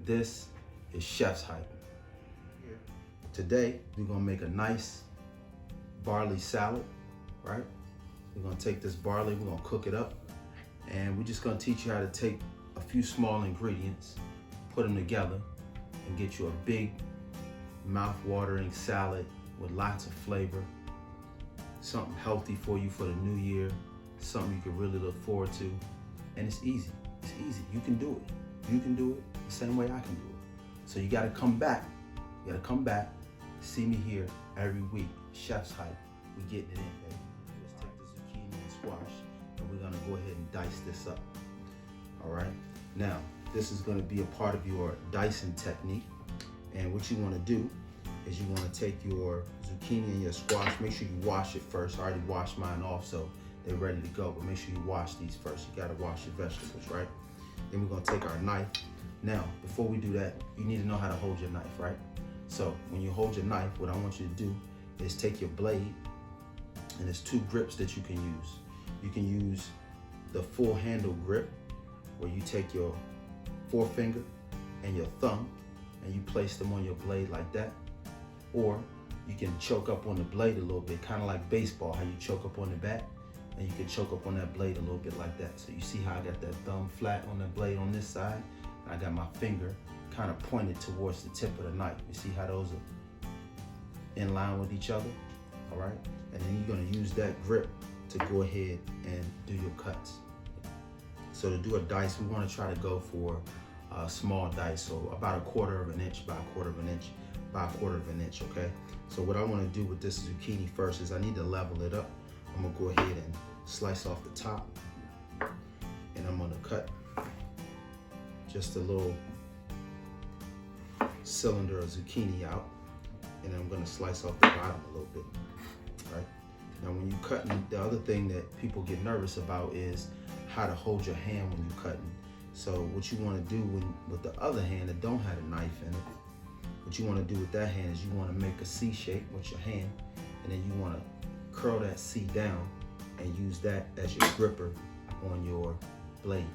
This is chef's hype. Today, we're gonna make a nice barley salad, right? We're gonna take this barley, we're gonna cook it up, and we're just gonna teach you how to take a few small ingredients, put them together, and get you a big, mouth-watering salad with lots of flavor, something healthy for you for the new year, something you can really look forward to, and it's easy. It's easy. You can do it. You can do it the same way I can do it. So you gotta come back. You gotta come back, see me here every week. Chef's hype. We getting it in, baby. Let's take the zucchini and squash, and we're gonna go ahead and dice this up. All right. Now, this is gonna be a part of your dicing technique. And what you wanna do is you wanna take your zucchini and your squash, make sure you wash it first. I already washed mine off, so they're ready to go, but make sure you wash these first. You gotta wash your vegetables, right? Then we're gonna take our knife. Now, before we do that, you need to know how to hold your knife, right? So when you hold your knife, what I want you to do is take your blade, and there's two grips that you can use. You can use the full handle grip, where you take your forefinger and your thumb, and you place them on your blade like that. Or you can choke up on the blade a little bit, kind of like baseball, how you choke up on the bat, and you can choke up on that blade a little bit like that. So you see how I got that thumb flat on the blade on this side, and I got my finger kind of pointed towards the tip of the knife. You see how those are in line with each other, all right? And then you're gonna use that grip to go ahead and do your cuts. So to do a dice, we wanna try to go for a small dice, so about 1/4 of an inch by 1/4 of an inch by 1/4 of an inch, okay? So what I wanna do with this zucchini first is I need to level it up. I'm gonna go ahead and slice off the top, and I'm gonna cut just a little cylinder of zucchini out, and I'm gonna slice off the bottom a little bit, right? Now when you're cutting, the other thing that people get nervous about is how to hold your hand when you're cutting. So what you wanna do with the other hand that don't have a knife in it, what you wanna do with that hand is you wanna make a C shape with your hand, and then you wanna curl that C down and use that as your gripper on your blade,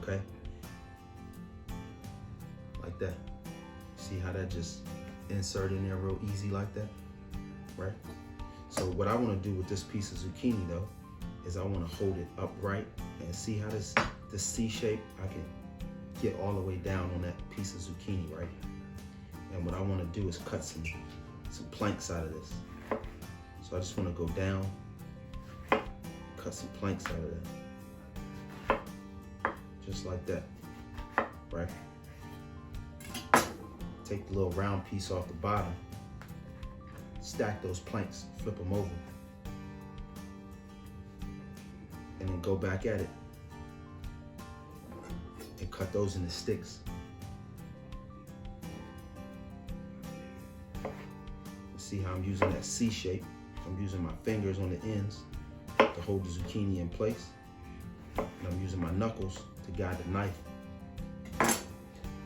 okay? Like that. See how that just insert in there real easy like that, right? So what I wanna do with this piece of zucchini though, is I wanna hold it upright, and see how this C shape, I can get all the way down on that piece of zucchini, right? And what I wanna do is cut some planks out of this. So I just wanna go down, cut some planks out of that. Just like that, right? Take the little round piece off the bottom, stack those planks, flip them over, and then go back at it and cut those into sticks. See how I'm using that C shape? I'm using my fingers on the ends to hold the zucchini in place, and I'm using my knuckles to guide the knife.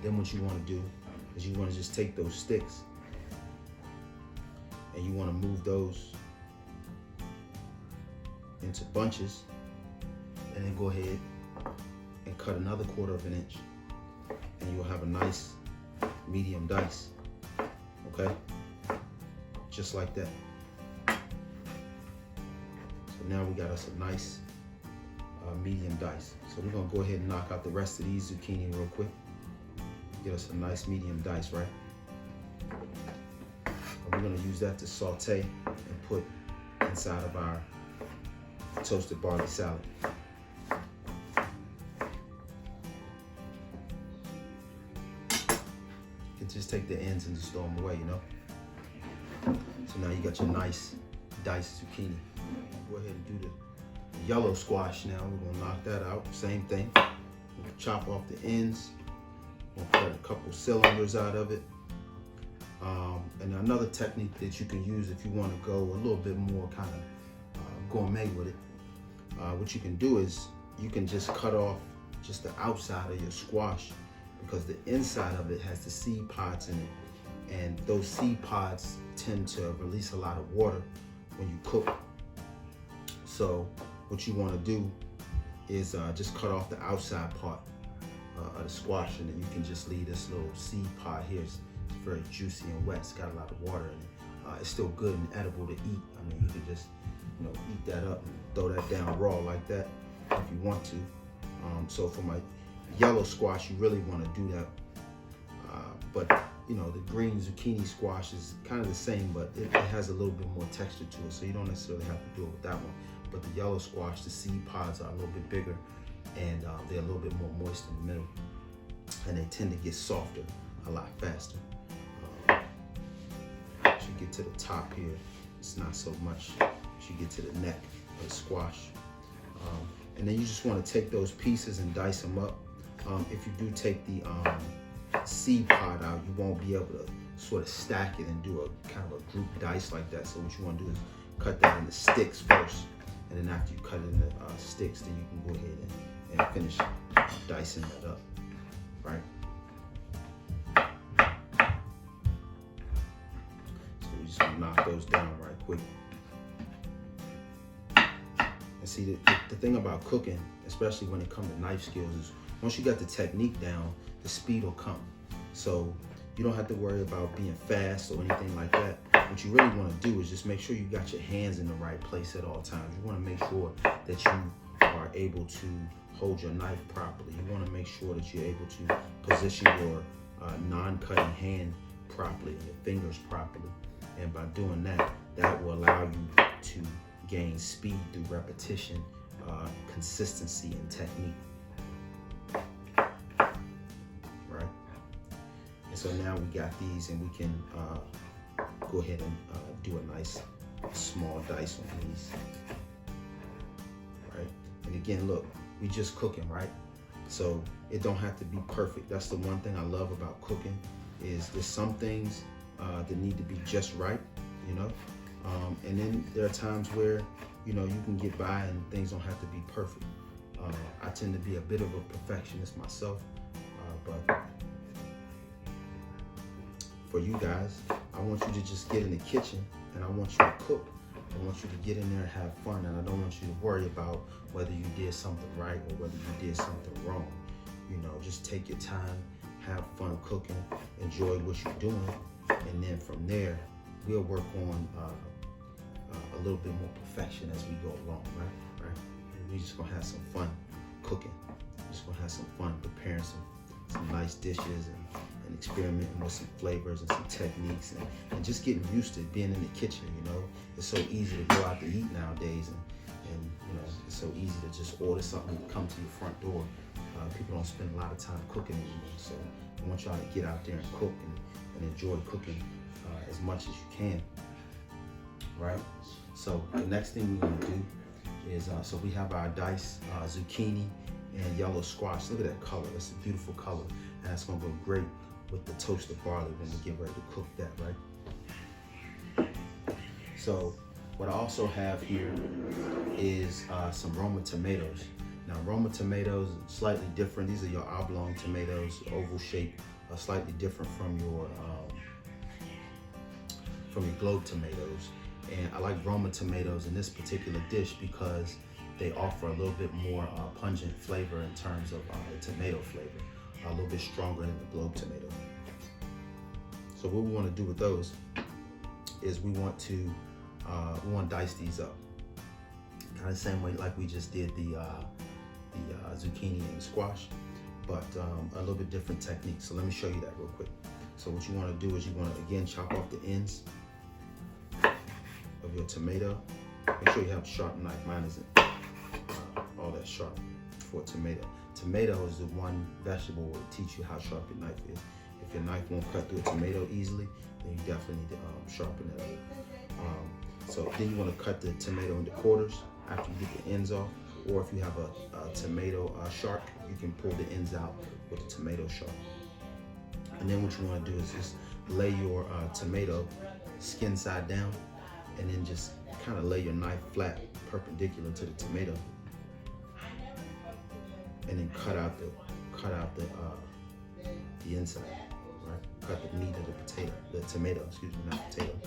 Then what you want to do is you want to just take those sticks and you want to move those into bunches, and then go ahead and cut another 1/4 of an inch, and you'll have a nice medium dice, okay? Just like that. So now we got us a nice medium dice. So we're gonna go ahead and knock out the rest of these zucchini real quick. Get us a nice medium dice, right? And we're gonna use that to saute and put inside of our toasted barley salad. You can just take the ends and just throw them away, you know? So now you got your nice diced zucchini. Go ahead and do the yellow squash now. We're gonna knock that out, same thing. We'll chop off the ends. We'll cut a couple cylinders out of it. And another technique that you can use if you wanna go a little bit more kind of gourmet with it, what you can do is you can just cut off just the outside of your squash, because the inside of it has the seed pods in it. And those seed pods tend to release a lot of water when you cook. So what you want to do is just cut off the outside part of the squash, and then you can just leave this little seed pod here. It's very juicy and wet. It's got a lot of water in it. It's still good and edible to eat. I mean, you can just, eat that up and throw that down raw like that if you want to. So for my yellow squash, you really want to do that. But the green zucchini squash is kind of the same, but it has a little bit more texture to it, so you don't necessarily have to do it with that one. But the yellow squash, the seed pods are a little bit bigger, and they're a little bit more moist in the middle, and they tend to get softer a lot faster. As you get to the top here, it's not so much. As you get to the neck of the squash, and then you just want to take those pieces and dice them up. If you do take the seed pod out, you won't be able to sort of stack it and do a kind of a group dice like that. So what you want to do is cut that into sticks first, and then after you cut it into sticks, then you can go ahead and finish dicing that up, right? So we just want to knock those down right quick. And see, the thing about cooking, especially when it comes to knife skills, is once you got the technique down, the speed will come. So you don't have to worry about being fast or anything like that. What you really want to do is just make sure you got your hands in the right place at all times. You want to make sure that you are able to hold your knife properly. You want to make sure that you're able to position your non-cutting hand properly and your fingers properly. And by doing that, that will allow you to gain speed through repetition, consistency, and technique. So now we got these, and we can go ahead and do a nice small dice on these, right? And again, look, we just cooking, right? So it don't have to be perfect. That's the one thing I love about cooking, is there's some things that need to be just right, and then there are times where, you can get by and things don't have to be perfect. I tend to be a bit of a perfectionist myself, but for you guys, I want you to just get in the kitchen, and I want you to cook. I want you to get in there and have fun, and I don't want you to worry about whether you did something right or whether you did something wrong. Just take your time, have fun cooking, enjoy what you're doing, and then from there, we'll work on a little bit more perfection as we go along, right? And we're just gonna have some fun cooking. We're just gonna have some fun preparing some nice dishes and experimenting with some flavors and some techniques, and just getting used to being in the kitchen. It's so easy to go out to eat nowadays, and it's so easy to just order something to come to your front door. People don't spend a lot of time cooking anymore, so I want y'all to get out there and cook and enjoy cooking as much as you can, right? So the next thing we're gonna do is, so we have our diced zucchini and yellow squash. Look at that color, that's a beautiful color, and that's gonna go great with the toasted barley when we get ready to cook that, right? So what I also have here is some Roma tomatoes. Now Roma tomatoes are slightly different. These are your oblong tomatoes, oval shape, slightly different from your globe tomatoes. And I like Roma tomatoes in this particular dish because they offer a little bit more pungent flavor in terms of the tomato flavor, a little bit stronger than the globe tomato. So what we want to do with those is we want to dice these up, kind of the same way like we just did the zucchini and squash, but a little bit different technique. So let me show you that real quick. So what you want to do is you want to again chop off the ends of your tomato. Make sure you have a sharp knife. Mine isn't all that sharp for a tomato. Tomato is the one vegetable will teach you how sharp your knife is. If your knife won't cut through a tomato easily, then you definitely need to sharpen it up. So then you want to cut the tomato into quarters after you get the ends off, or if you have a tomato shark, you can pull the ends out with the tomato shark. And then what you want to do is just lay your tomato skin side down, and then just kind of lay your knife flat, perpendicular to the tomato, and then cut out the inside, right? Cut the meat of the tomato, excuse me, not potato.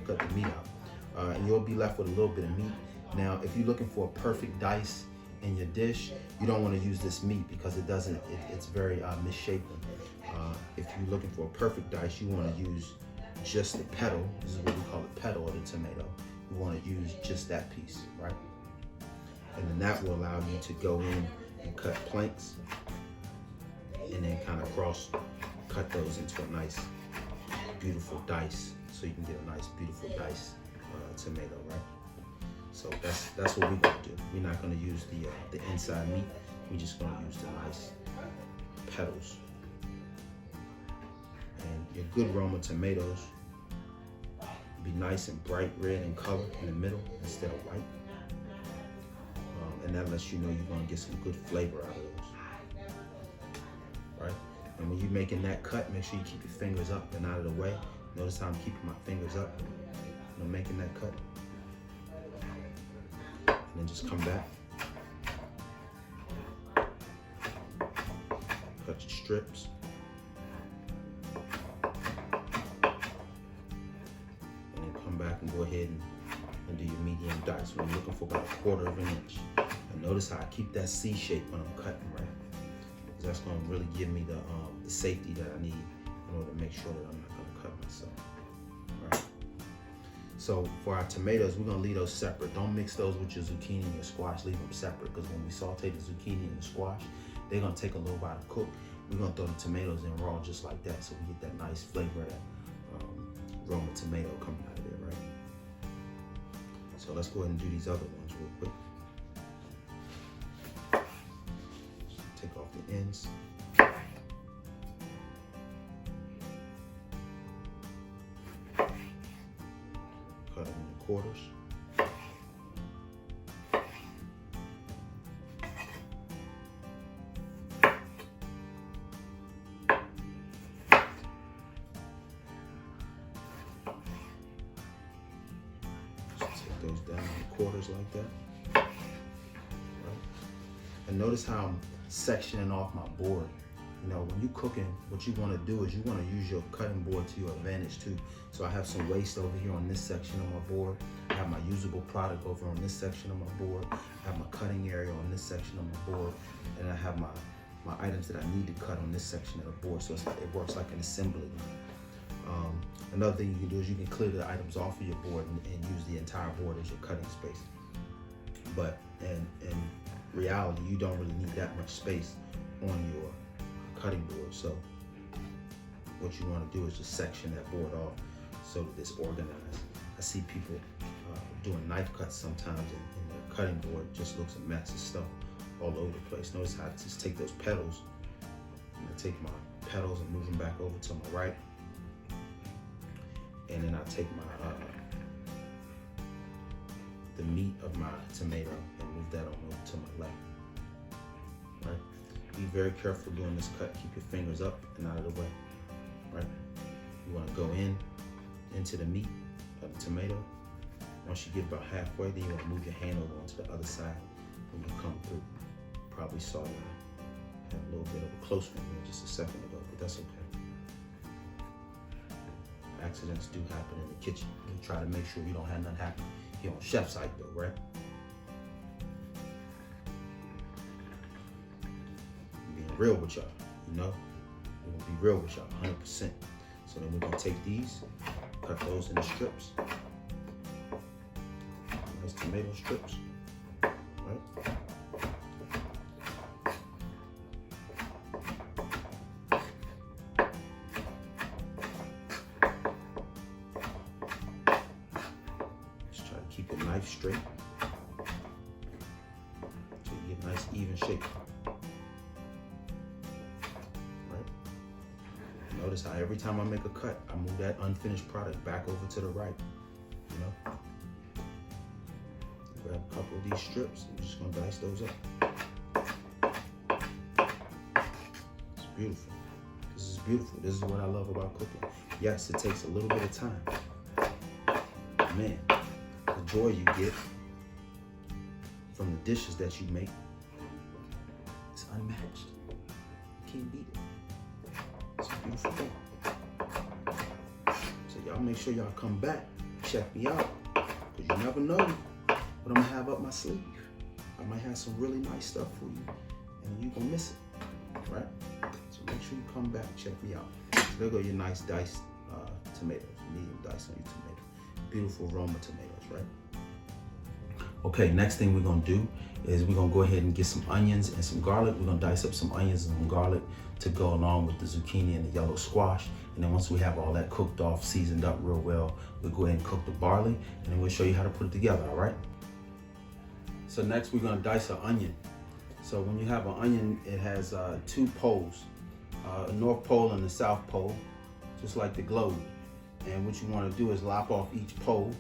Cut the meat out, and you'll be left with a little bit of meat. Now, if you're looking for a perfect dice in your dish, you don't want to use this meat because it's very misshapen. If you're looking for a perfect dice, you want to use just the petal. This is what we call the petal of the tomato. You want to use just that piece, right? And then that will allow you to go in and cut planks and then kind of cut those into a nice, beautiful dice, so you can get a nice, beautiful dice tomato, right? So that's what we're gonna do. We're not gonna use the inside meat. We're just gonna use the nice petals. And your good Roma tomatoes be nice and bright red in color in the middle instead of white. And that lets you know you're gonna get some good flavor out of those, right? And when you're making that cut, make sure you keep your fingers up and out of the way. Notice how I'm keeping my fingers up when I'm making that cut. And then just come back. Cut your strips. And then come back and go ahead and do your medium dice. When you're looking for about 1/4 of an inch. And notice how I keep that C shape when I'm cutting, right? Because that's going to really give me the safety that I need in order to make sure that I'm not going to cut myself, right? So for our tomatoes, we're going to leave those separate. Don't mix those with your zucchini and your squash. Leave them separate, because when we saute the zucchini and the squash, they're going to take a little while to cook. We're going to throw the tomatoes in raw just like that, so we get that nice flavor, that Roma tomato coming out of there, right? So let's go ahead and do these other ones real quick. Take off the ends. Cut them into quarters. Just take those down in quarters like that. Right. And notice how I'm sectioning off my board. You know, when you're cooking, what you want to do is you want to use your cutting board to your advantage too. So I have some waste over here on this section of my board. I have my usable product over on this section of my board. I have my cutting area on this section of my board. And I have my items that I need to cut on this section of the board. So it works like an assembly line. Another thing you can do is you can clear the items off of your board and use the entire board as your cutting space. But in reality, you don't really need that much space on your cutting board. So what you want to do is just section that board off so that it's organized. I see people doing knife cuts sometimes, and their cutting board just looks a mess of stuff all over the place. Notice how I just take those petals, and I take my petals and move them back over to my right, and then I take my the meat of my tomato and move that on over to my left. Right? Be very careful doing this cut. Keep your fingers up and out of the way. Right? You want to go into the meat of the tomato. Once you get about halfway, then you want to move your hand over onto the other side when you come through. Probably saw that I had a little bit of a close one here just a second ago, but that's okay. Accidents do happen in the kitchen. You try to make sure you don't have nothing happen here on chef site though, right? I'm being real with y'all, you know? We're gonna be real with y'all, 100%. So then we're gonna take these, cut those into strips. Nice tomato strips, right? Keep your knife straight so you get a nice even shape. Right? Notice how every time I make a cut, I move that unfinished product back over to the right. You know? Grab a couple of these strips and we're just gonna dice those up. It's beautiful. This is beautiful. This is what I love about cooking. Yes, it takes a little bit of time. Man, the joy you get from the dishes that you make is unmatched. You can't beat it. It's a beautiful thing. So y'all make sure y'all come back, check me out, because you never know what I'm gonna have up my sleeve. I might have some really nice stuff for you, and you're gonna miss it, right? So make sure you come back, check me out. So there go your nice diced tomatoes, medium diced on your tomato. Beautiful Roma tomatoes, right? Okay, next thing we're gonna do is we're gonna go ahead and get some onions and some garlic. We're gonna dice up some onions and some garlic to go along with the zucchini and the yellow squash. And then once we have all that cooked off, seasoned up real well, we'll go ahead and cook the barley, and then we'll show you how to put it together, all right? So next we're gonna dice an onion. So when you have an onion, it has two poles, a north pole and the south pole, just like the globe. And what you wanna do is lop off each pole.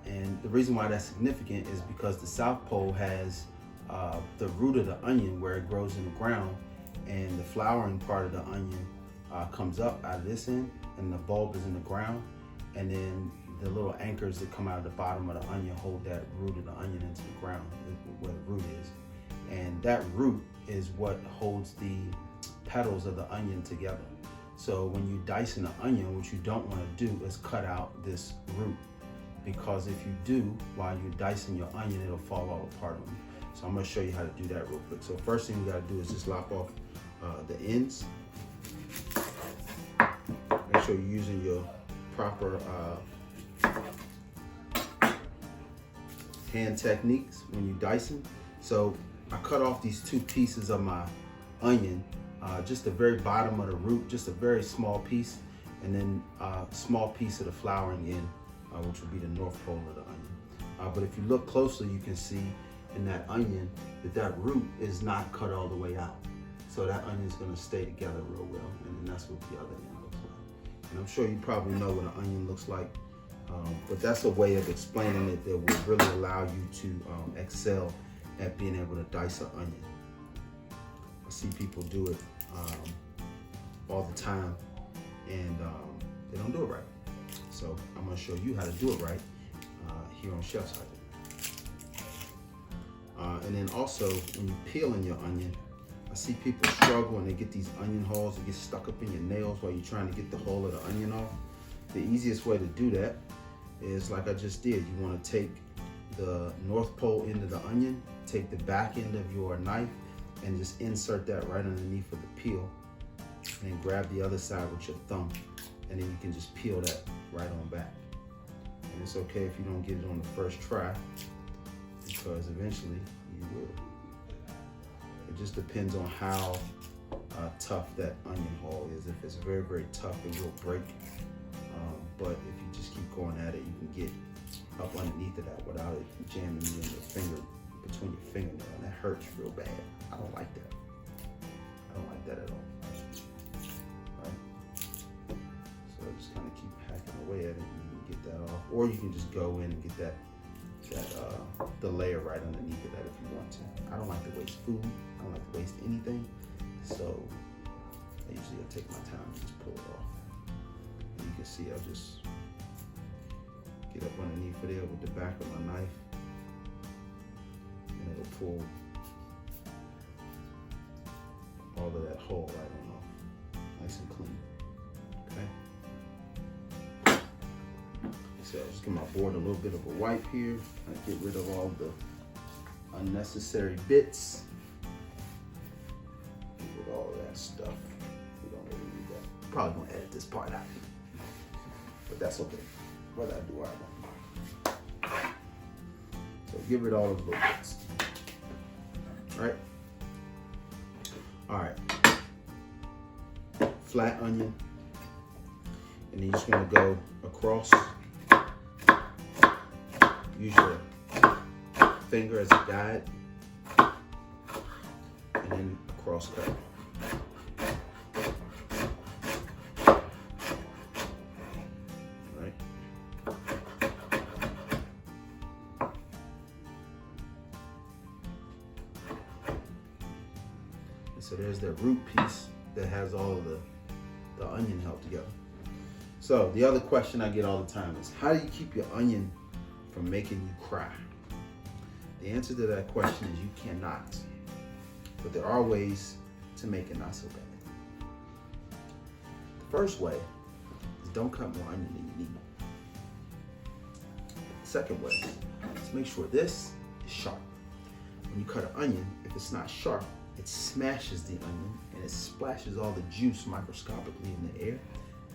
And the reason why that's significant is because the south pole has the root of the onion where it grows in the ground, and the flowering part of the onion comes up out of this end, and the bulb is in the ground, and then the little anchors that come out of the bottom of the onion hold that root of the onion into the ground, where the root is. And that root is what holds the petals of the onion together. So when you dice an onion, what you don't want to do is cut out this root, because if you do, while you're dicing your onion, it'll fall all apart on you. So I'm gonna show you how to do that real quick. So first thing you gotta do is just lop off the ends. Make sure you're using your proper hand techniques when you're dicing. So I cut off these two pieces of my onion, just the very bottom of the root, just a very small piece, and then a small piece of the flowering end, which would be the north pole of the onion. But if you look closely, you can see in that onion that root is not cut all the way out. So that onion's gonna stay together real well, and then that's what the other end looks like. And I'm sure you probably know what an onion looks like, but that's a way of explaining it that will really allow you to excel at being able to dice an onion. I see people do it all the time, and they don't do it right. So I'm gonna show you how to do it right here on Chef's Idea. And then also, when you're peeling your onion, I see people struggle and they get these onion hulls that get stuck up in your nails while you're trying to get the hull of the onion off. The easiest way to do that is like I just did. You want to take the north pole end of the onion, take the back end of your knife, and just insert that right underneath of the peel, and then grab the other side with your thumb, and then you can just peel that right on back. And it's okay if you don't get it on the first try, because eventually you will. It just depends on how tough that onion hull is. If it's very, very tough, it will break. But if you just keep going at it, you can get up underneath of that without it jamming you in your finger, between your fingernail, and that hurts real bad. I don't like that. I don't like that at all. Right? So just kind of keep hacking away at it, and you can get that off. Or you can just go in and get the layer right underneath of that if you want to. I don't like to waste food. I don't like to waste anything. So I usually take my time and just pull it off. And you can see I'll just get up underneath of there with the back of my knife, and it'll pull all of that hull right on off, nice and clean. Okay. So I'll just give my board a little bit of a wipe here. I get rid of all the unnecessary bits. Get rid of all of that stuff. We don't really need that. Probably gonna edit this part out, but that's okay. Whether I do or I don't. So get rid of all of the little bits. All right. Flat onion, and then you just want to go across. Use your finger as a guide, and then across cut. Right. And so there's that root piece that has all of the onion held together. So the other question I get all the time is, how do you keep your onion from making you cry? The answer to that question is you cannot. But there are ways to make it not so bad. The first way is don't cut more onion than you need. The second way is make sure this is sharp. when you cut an onion, if it's not sharp, it smashes the onion and it splashes all the juice microscopically in the air.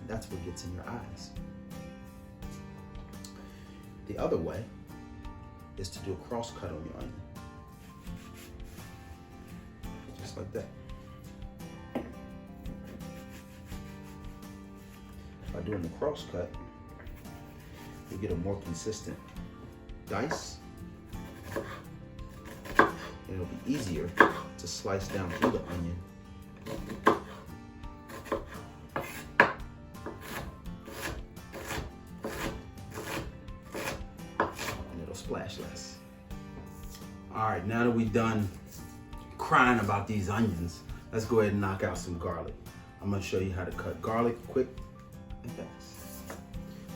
And that's what gets in your eyes. The other way is to do a cross cut on your onion. Just like that. By doing the cross cut, you get a more consistent dice. And it'll be easier to slice down through the onion. And it'll splash less. All right, now that we've done crying about these onions, let's go ahead and knock out some garlic. I'm gonna show you how to cut garlic quick and fast.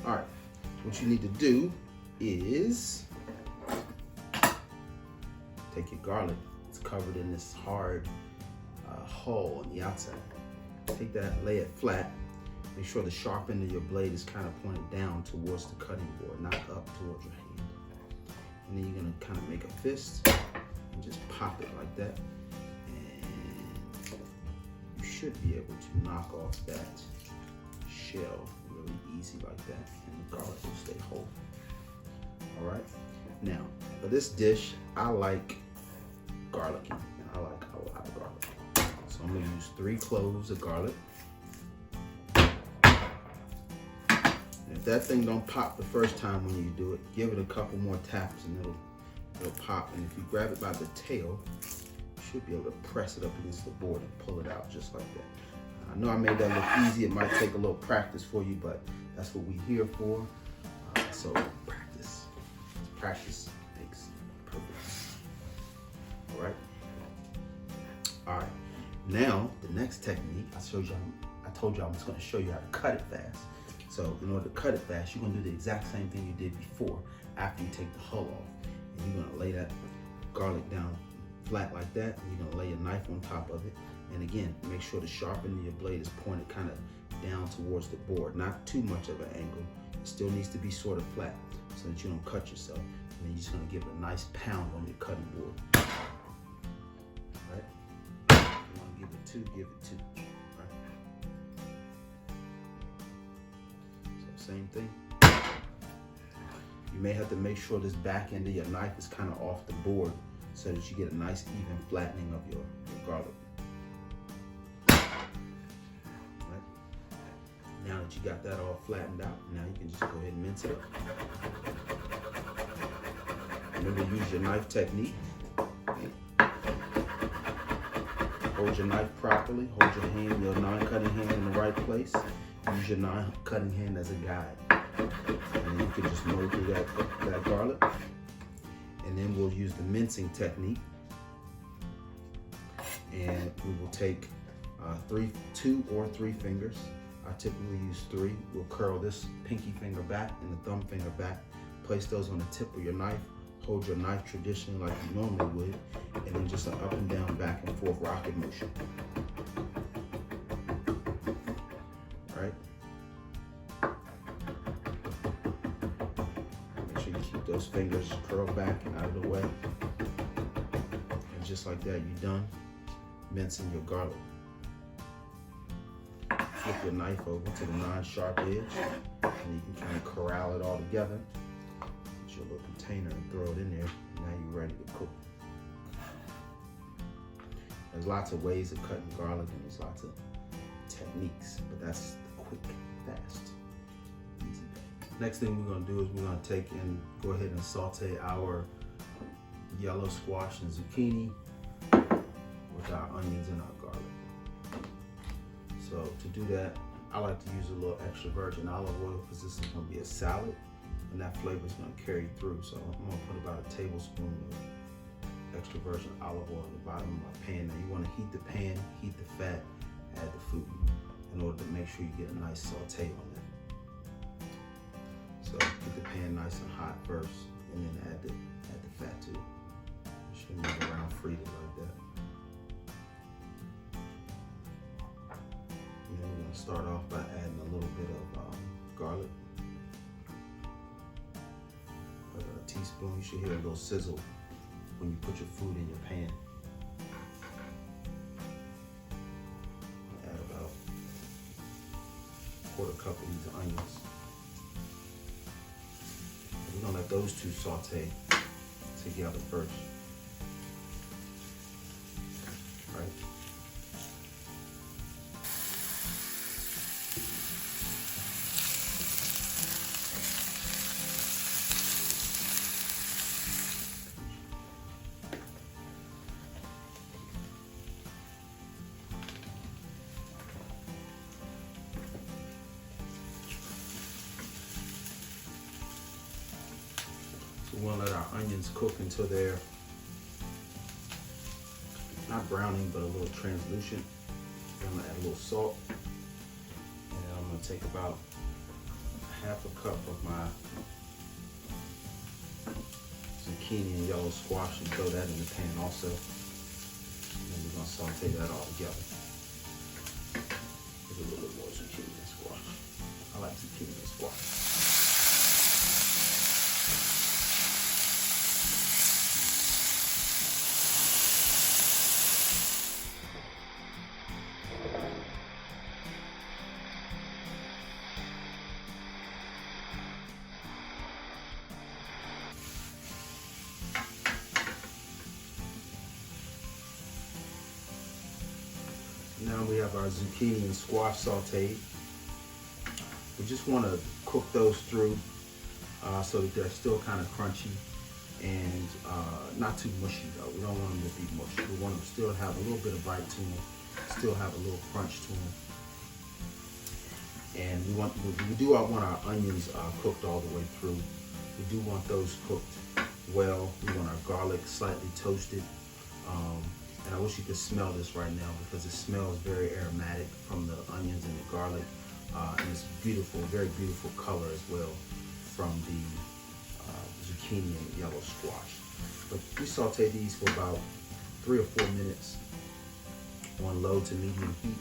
All right, what you need to do is take your garlic. It's covered in this hard hull on the outside. Take that, lay it flat. Make sure the sharp end of your blade is kind of pointed down towards the cutting board, not up towards your hand. And then you're gonna kind of make a fist and just pop it like that. And you should be able to knock off that shell really easy like that, and the garlic will stay whole. All right. Now, for this dish, I like garlicky, and I like a lot of garlic. So I'm gonna use 3 cloves of garlic. And if that thing don't pop the first time when you do it, give it a couple more taps and it'll pop. And if you grab it by the tail, you should be able to press it up against the board and pull it out just like that. I know I made that look easy. It might take a little practice for you, but that's what we're here for. So practice. Practice makes perfect. All right. All right. Now the next technique I told you I was going to show you how to cut it fast. So in order to cut it fast, you're going to do the exact same thing you did before. After you take the hull off, and you're going to lay that garlic down flat like that, and you're going to lay a knife on top of it. And again, make sure the sharp end of your blade is pointed kind of down towards the board, not too much of an angle. It still needs to be sort of flat so that you don't cut yourself. And then you're just gonna give it a nice pound on your cutting board. Right? You wanna give it 2, give it 2. Right? So same thing. You may have to make sure this back end of your knife is kind of off the board so that you get a nice even flattening of your garlic. Now that you got that all flattened out, now you can just go ahead and mince it up. Remember to use your knife technique. Hold your knife properly. Hold your hand, your non-cutting hand in the right place. Use your non-cutting hand as a guide. And then you can just mow through that garlic. And then we'll use the mincing technique. And we will take 2 or 3 fingers. I typically use 3. We'll curl this pinky finger back and the thumb finger back. Place those on the tip of your knife. Hold your knife traditionally like you normally would. And then just an up and down, back and forth rocket motion. Right? Make sure you keep those fingers curled back and out of the way. And just like that, you're done mincing your garlic. Flip your knife over to the non-sharp edge, and you can kind of corral it all together. Get your little container and throw it in there, and now you're ready to cook. There's lots of ways of cutting garlic, and there's lots of techniques, but that's the quick, fast, easy way. Next thing we're gonna do is we're gonna take and go ahead and saute our yellow squash and zucchini with our onions and our garlic. So to do that, I like to use a little extra virgin olive oil because this is going to be a salad and that flavor is going to carry through. So I'm going to put about a tablespoon of extra virgin olive oil at the bottom of my pan. Now you want to heat the pan, heat the fat, add the food in order to make sure you get a nice saute on that. So get the pan nice and hot first and then add the fat to it. You should move around freely like that. And then we're going to start off by adding a little bit of garlic. Like a teaspoon, you should hear a little sizzle when you put your food in your pan. Add about a 1/4 cup of these onions. We're gonna let those two saute together first. Right. So we're gonna let our onions cook until they're not browning, but a little translucent. I'm gonna add a little salt, and I'm gonna take about 1/2 cup of my zucchini and yellow squash and throw that in the pan also. And then we're gonna saute that all together. Give it a little bit more zucchini and squash. I like zucchini and squash. Now we have our zucchini and squash sauteed. We just want to cook those through so that they're still kind of crunchy and not too mushy though. We don't want them to be mushy. We want them to still have a little bit of bite to them, still have a little crunch to them. And we do want our onions cooked all the way through. We do want those cooked well. We want our garlic slightly toasted. And I wish you could smell this right now because it smells very aromatic from the onions and the garlic. And it's beautiful, very beautiful color as well from the zucchini and yellow squash. But we saute these for about 3 or 4 minutes on low to medium heat.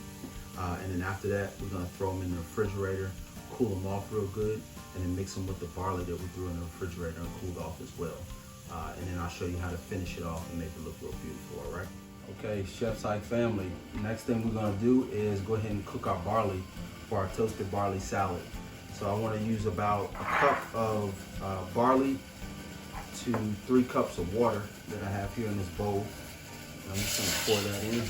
And then after that, we're gonna throw them in the refrigerator, cool them off real good, and then mix them with the barley that we threw in the refrigerator and cooled off as well. And then I'll show you how to finish it off and make it look real beautiful, all right? Okay, Chef's Ike family, next thing we're gonna do is go ahead and cook our barley for our toasted barley salad. So I wanna use about 1 cup of barley to 3 cups of water that I have here in this bowl. I'm just gonna pour that in.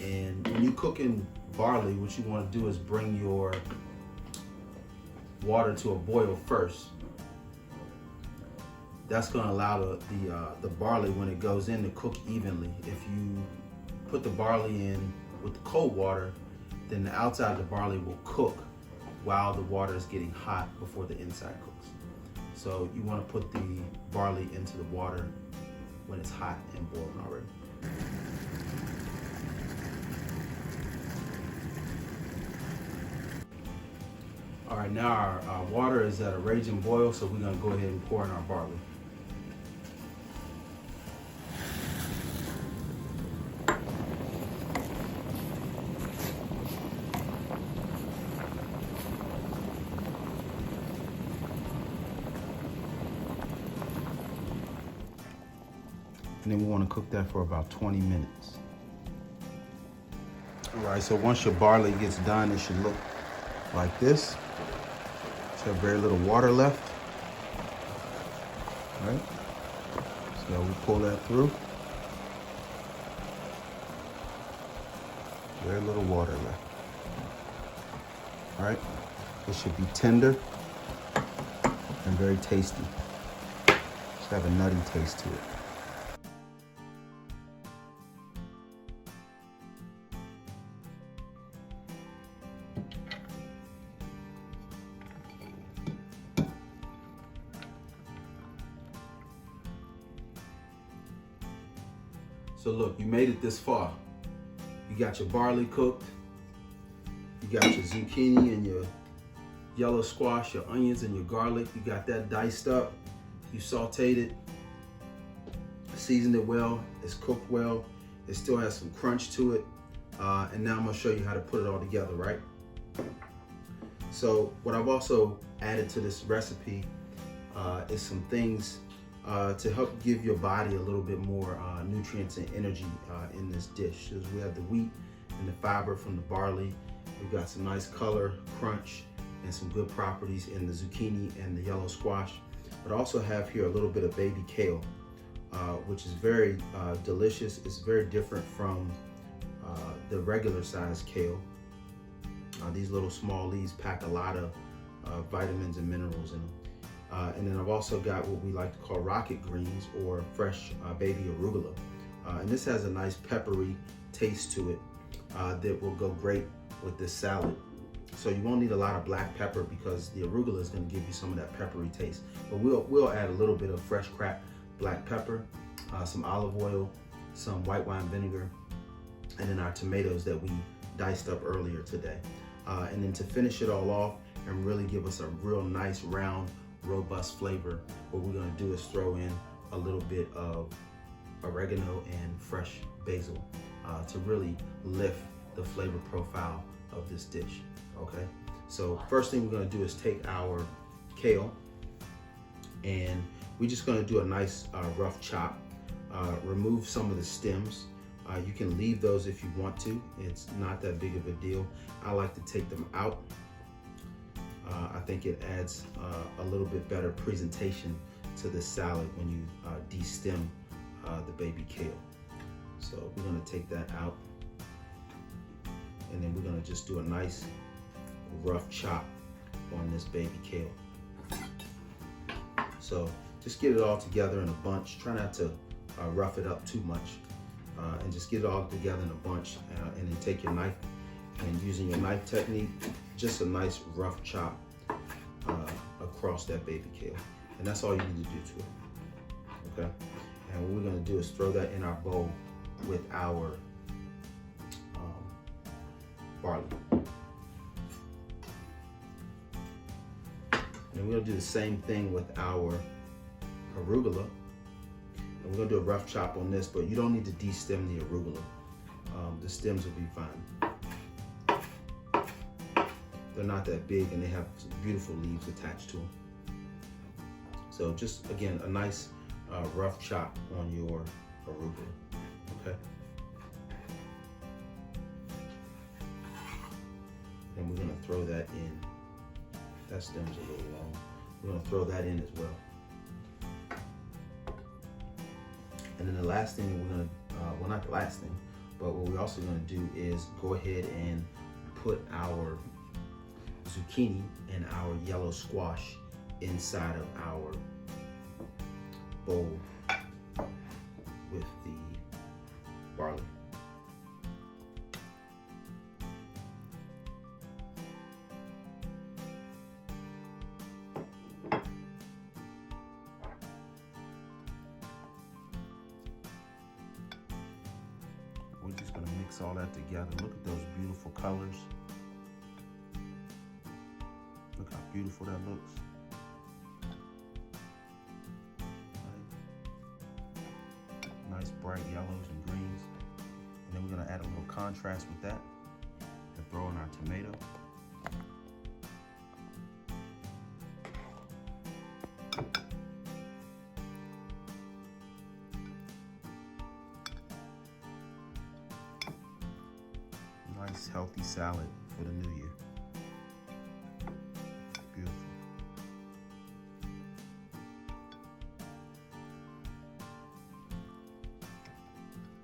And when you're cooking barley, what you wanna do is bring your water to a boil first. That's going to allow the barley, when it goes in, to cook evenly. If you put the barley in with the cold water, then the outside of the barley will cook while the water is getting hot before the inside cooks. So you want to put the barley into the water when it's hot and boiling already. All right, now our water is at a raging boil, so we're going to go ahead and pour in our barley. And then we want to cook that for about 20 minutes. All right, so once your barley gets done, it should look like this. Should have very little water left. All right, so we pull that through. Very little water left. All right, it should be tender and very tasty. Should have a nutty taste to it. So look, you made it this far. You got your barley cooked. You got your zucchini and your yellow squash, your onions and your garlic. You got that diced up. You sauteed it, seasoned it well. It's cooked well. It still has some crunch to it. And now I'm gonna show you how to put it all together, right? So what I've also added to this recipe is some things to help give your body a little bit more nutrients and energy in this dish. So we have the wheat and the fiber from the barley. We've got some nice color, crunch, and some good properties in the zucchini and the yellow squash. But I also have here a little bit of baby kale, which is very delicious. It's very different from the regular size kale. These little small leaves pack a lot of vitamins and minerals in them. And then I've also got what we like to call rocket greens, or fresh baby arugula. And this has a nice peppery taste to it that will go great with this salad. So you won't need a lot of black pepper because the arugula is going to give you some of that peppery taste. But we'll add a little bit of fresh cracked black pepper, some olive oil, some white wine vinegar, and then our tomatoes that we diced up earlier today. And then to finish it all off and really give us a real nice round robust flavor, what we're going to do is throw in a little bit of oregano and fresh basil to really lift the flavor profile of this dish. Okay, so first thing we're going to do is take our kale and we're just going to do a nice rough chop. Remove some of the stems. You can leave those if you want to. It's not that big of a deal. I like to take them out. I think it adds a little bit better presentation to the salad when you de-stem the baby kale. So we're going to take that out, and then we're going to just do a nice rough chop on this baby kale. So just get it all together in a bunch. Try not to rough it up too much, and just get it all together in a bunch, and then take your knife, and using your knife technique, just a nice rough chop across that baby kale. And that's all you need to do to it. Okay? And what we're going to do is throw that in our bowl with our barley. And we're going to do the same thing with our arugula. And we're going to do a rough chop on this, but you don't need to de-stem the arugula. The stems will be fine. They're not that big and they have some beautiful leaves attached to them. So just, again, a nice rough chop on your arugula, okay? And we're gonna throw that in. That stem's a little long. We're gonna throw that in as well. And then the last thing we're gonna, well, not the last thing, but what we're also gonna do is go ahead and put our zucchini and our yellow squash inside of our bowl with the barley. We're just going to mix all that together. Look at those beautiful colors. Look how beautiful that looks. Nice bright yellows and greens. And then we're going to add a little contrast with that and throw in our tomato. Nice healthy salad for the new year. Beautiful.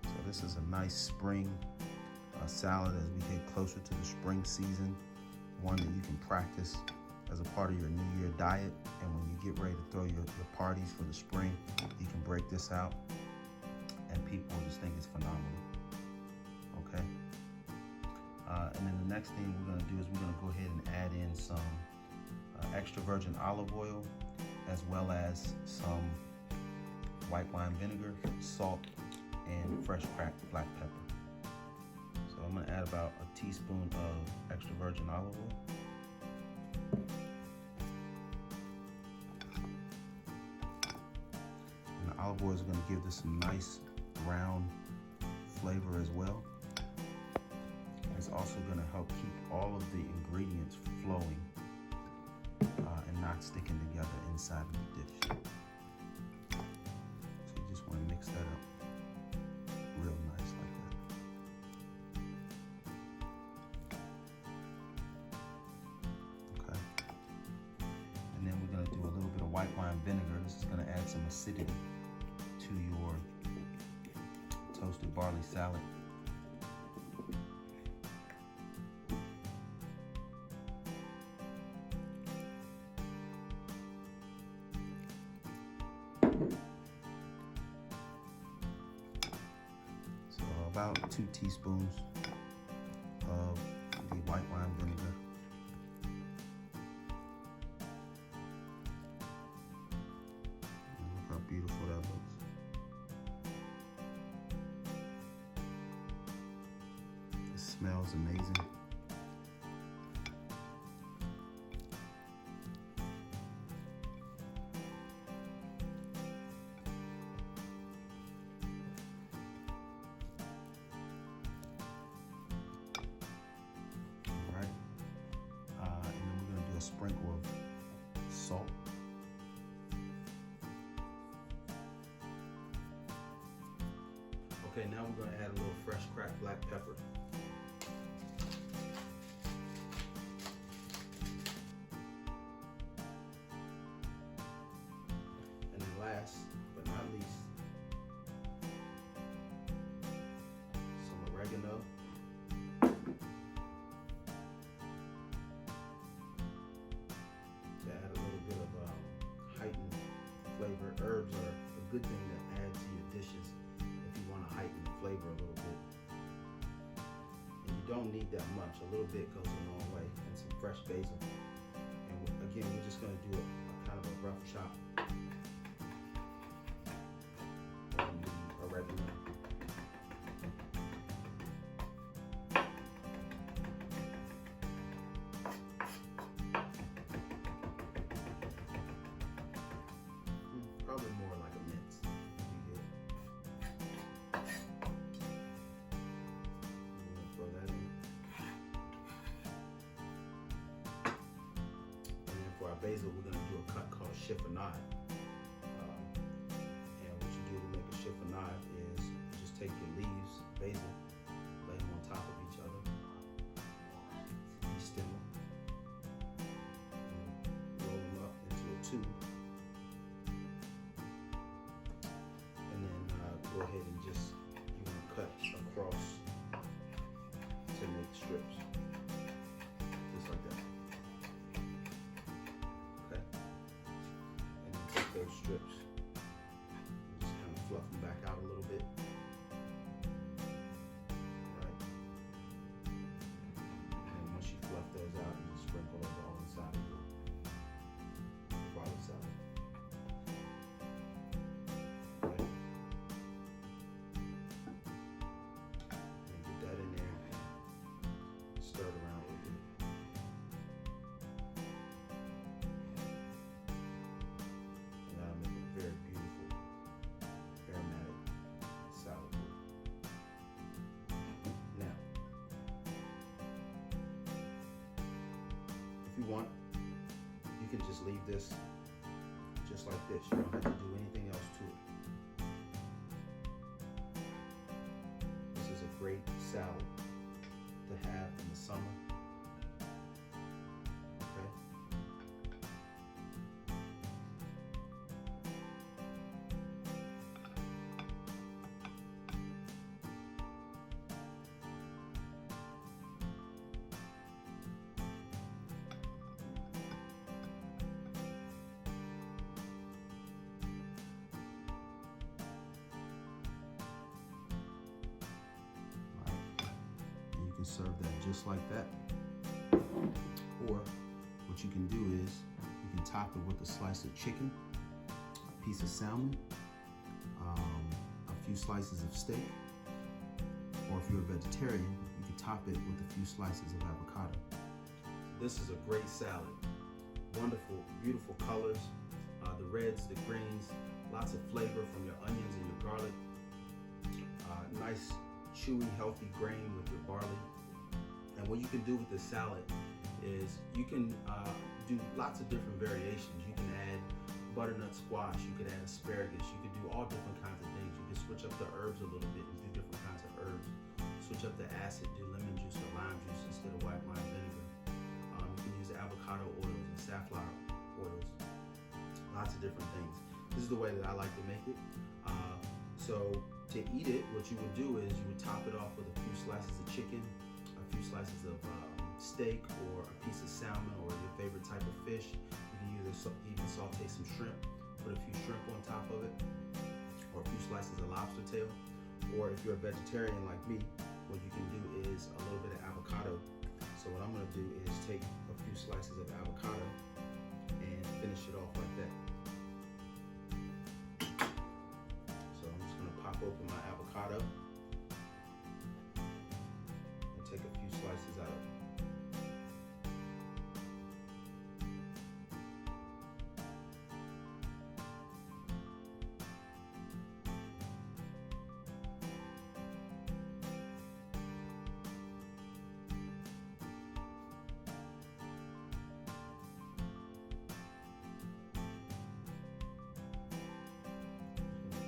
So this is a nice spring salad as we get closer to the spring season. One that you can practice as a part of your New Year diet. And when you get ready to throw your parties for the spring, you can break this out and people will just think it's phenomenal. Okay? And then the next thing we're going to do is we're going to go ahead and add in some extra virgin olive oil, as well as some white wine vinegar, salt, and fresh cracked black pepper. So I'm going to add about a teaspoon of extra virgin olive oil. And the olive oil is going to give this some nice brown flavor as well. It's also going to help keep all of the ingredients flowing and not sticking together inside of the dish. mix that up real nice like that. Okay. And then we're gonna do a little bit of white wine vinegar. This is gonna add some acidity to your toasted barley salad. So about 2 teaspoons of the white wine vinegar. And look how beautiful that looks. It smells amazing. A sprinkle of salt. Okay, now we're going to add a little fresh cracked black pepper. And then last but not least, some oregano. To add a little bit of heightened flavor. Herbs are a good thing to add to your dishes if you want to heighten the flavor a little bit. And you don't need that much. A little bit goes a long way. And some fresh basil. And again, we're just going to do a kind of a rough chop on the oregano. Probably more like a mince. Throw that in. And then for our basil, we're going to do a cut called chiffonade. And what you do to make a chiffonade is you just take your leaves, basil, lay them on top of each other. Destem them. Roll them up into a tube. Go ahead and just, you want to cut across to make strips, just like that. Okay, and then take those strips and just kind of fluff them back out a little bit. Right, and once you fluff those out, you just sprinkle those all inside of your barley salad. Stir it around a little bit. And that'll make a very beautiful aromatic salad. Now, if you want, you can just leave this just like this. You don't have to do anything else to it. This is a great salad to have in the summer. Okay. You can serve that just like that. Or what you can do is you can top it with a slice of chicken, a piece of salmon, a few slices of steak, or if you're a vegetarian, you can top it with a few slices of avocado. This is a great salad. Wonderful, beautiful colors, the reds, the greens, lots of flavor from your onions and your garlic. Nice, chewy, healthy grain with your barley. And what you can do with this salad is you can do lots of different variations. You can add butternut squash, you could add asparagus, you could do all different kinds of things. You could switch up the herbs a little bit and do different kinds of herbs. Switch up the acid, do lemon juice or lime juice instead of white wine vinegar. You can use avocado oils and safflower oils. Lots of different things. This is the way that I like to make it. So to eat it, what you would do is you would top it off with a few slices of chicken, a few slices of steak, or a piece of salmon, or your favorite type of fish. You can even saute some shrimp, put a few shrimp on top of it, or a few slices of lobster tail. Or if you're a vegetarian like me, what you can do is a little bit of avocado. So what I'm gonna do is take a few slices of avocado and finish it off like that. So I'm just gonna pop open my avocado and take a few slices out of it.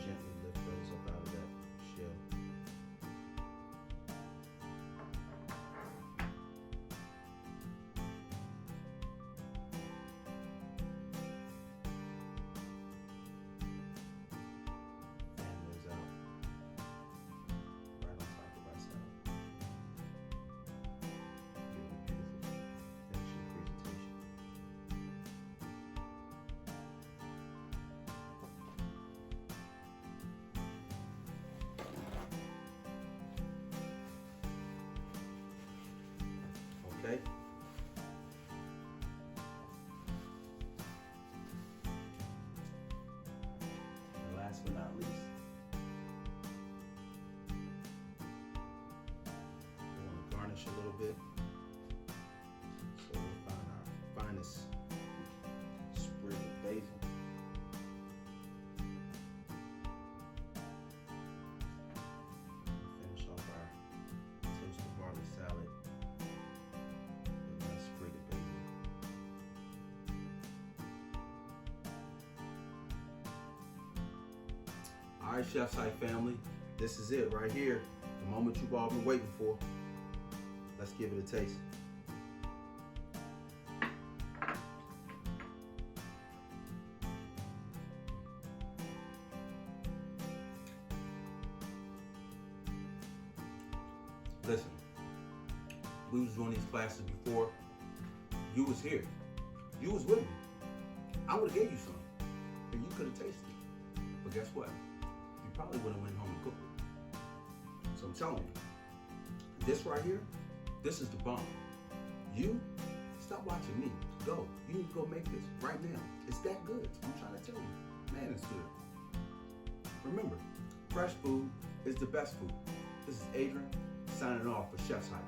Gently lift those up out of that shell. Fan those out right on top of our salad. Really beautiful. Finish your presentation. Okay. And last but not least, we want to garnish a little bit. So we'll find our finest sprig of basil. Finish off our toasted barley salad. All right, Chef's Hype family, this is it right here. The moment you've all been waiting for. Let's give it a taste. Listen, we was doing these classes before. You was here. You was with me. I would have gave you some, and you could have tasted it. But guess what? You probably would have went home and cooked it. So I'm telling you, this right here, this is the bomb. You, stop watching me. Go. You need to go make this right now. It's that good. I'm trying to tell you. Man, it's good. Remember, fresh food is the best food. This is Adrian signing off for Chef's Hype.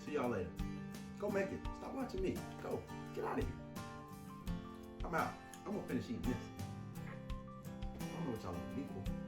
See y'all later. Go make it. Stop watching me. Go. Get out of here. I'm out. I'm gonna finish eating this. I don't know what y'all want me for.